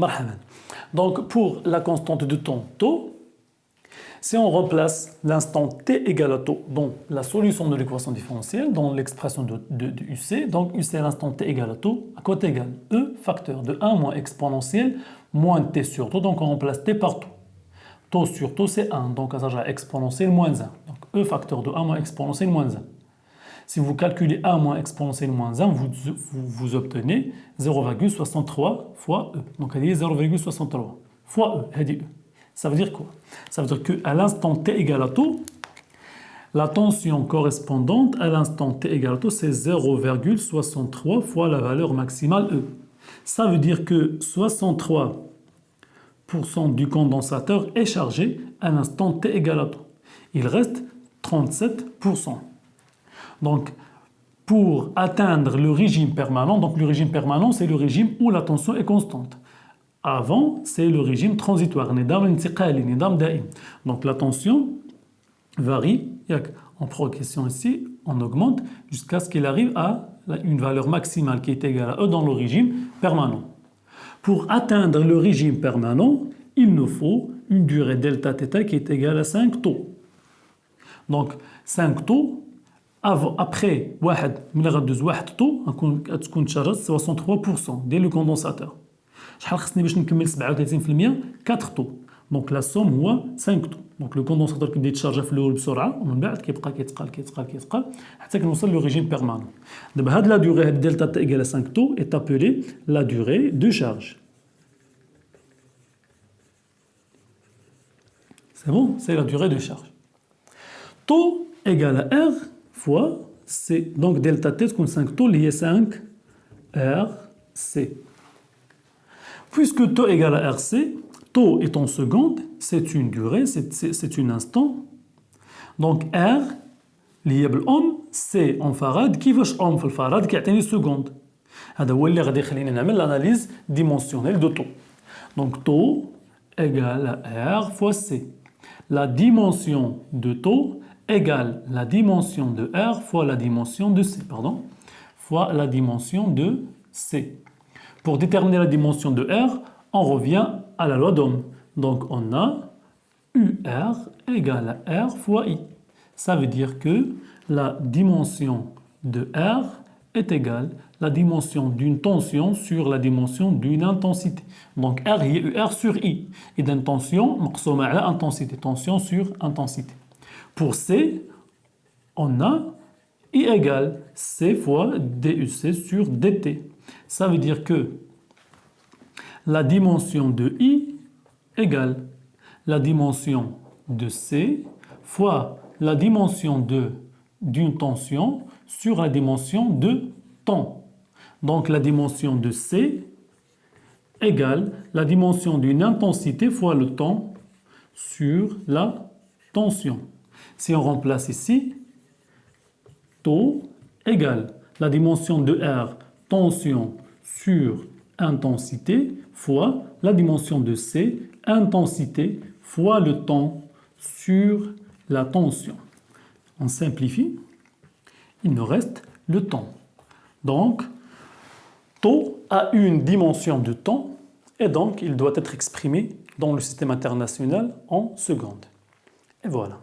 Marhaban. Donc, pour la constante de temps taux, si on remplace l'instant t égale à taux dans la solution de l'équation différentielle, dans l'expression de UC, donc UC à l'instant t égale à taux, à quoi t égale E facteur de 1 moins exponentielle moins t sur taux, donc on remplace t par taux. Taux sur taux c'est 1, donc ça sera exponentielle moins 1. Donc E facteur de 1 moins exponentielle moins 1. Si vous calculez 1 moins exponentielle moins 1, vous obtenez 0,63 fois E. Donc elle est 0,63 fois E. E. Ça veut dire quoi? Ça veut dire qu'à l'instant t égale à taux, la tension correspondante à l'instant t égale à taux, c'est 0,63 fois la valeur maximale E. Ça veut dire que 63% du condensateur est chargé à l'instant t égale à taux. Il reste 37%. Donc, pour atteindre le régime permanent, donc le régime permanent, c'est le régime où la tension est constante. Avant, c'est le régime transitoire. Donc la tension varie en progression ici, on augmente jusqu'à ce qu'il arrive à une valeur maximale qui est égale à E dans le régime permanent. Pour atteindre le régime permanent, il nous faut une durée delta θ qui est égale à 5 taux. Donc 5 taux, après 1 taux, تكون تشارج 63% ديال le condensateur. شحال خصني باش نكمل 37%؟ 4 طو. دونك لا سوم هو 5 طو. دونك لو كوندونساتور كيبدا يتشارجا في الاول بسرعه ومن بعد كيبقى كيتقال حتى كنوصل لو ريجيم بيرمانون. دابا هاد لا دوغي هاد دلتا تي ايغال 5 طو est appelée la durée de charge. C'est bon, c'est la durée de charge. Taux égale à R fois C. Donc delta T تكون 5 طو اللي هي 5 R C. Puisque taux égale à RC, taux est en seconde, c'est une durée, c'est un instant. Donc R, lié بالأم, C en farad, كيفاش أم في الفراد كيعطيني seconde. هذا هو اللي غادي يخلينا نعمل l'analyse dimensionnelle de taux. Donc taux égale à R fois C. La dimension de taux égale la dimension de R fois la dimension de C, fois la dimension de C. Pour déterminer la dimension de R, on revient à la loi d'Ohm. Donc on a UR égale à R fois I. Ça veut dire que la dimension de R est égale à la dimension d'une tension sur la dimension d'une intensité. Donc R est UR sur I. Et d'une tension, مقسومة على intensité. Tension sur intensité. Pour C, on a I égale C fois DUC sur DT. Ça veut dire que la dimension de I égale la dimension de C fois la dimension d'une tension sur la dimension de temps. Donc la dimension de C égale la dimension d'une intensité fois le temps sur la tension. Si on remplace ici, taux égale la dimension de R, tension sur intensité, fois la dimension de C, intensité, fois le temps sur la tension. On simplifie, il nous reste le temps. Donc, taux a une dimension de temps et donc il doit être exprimé dans le système international en secondes. Et voilà.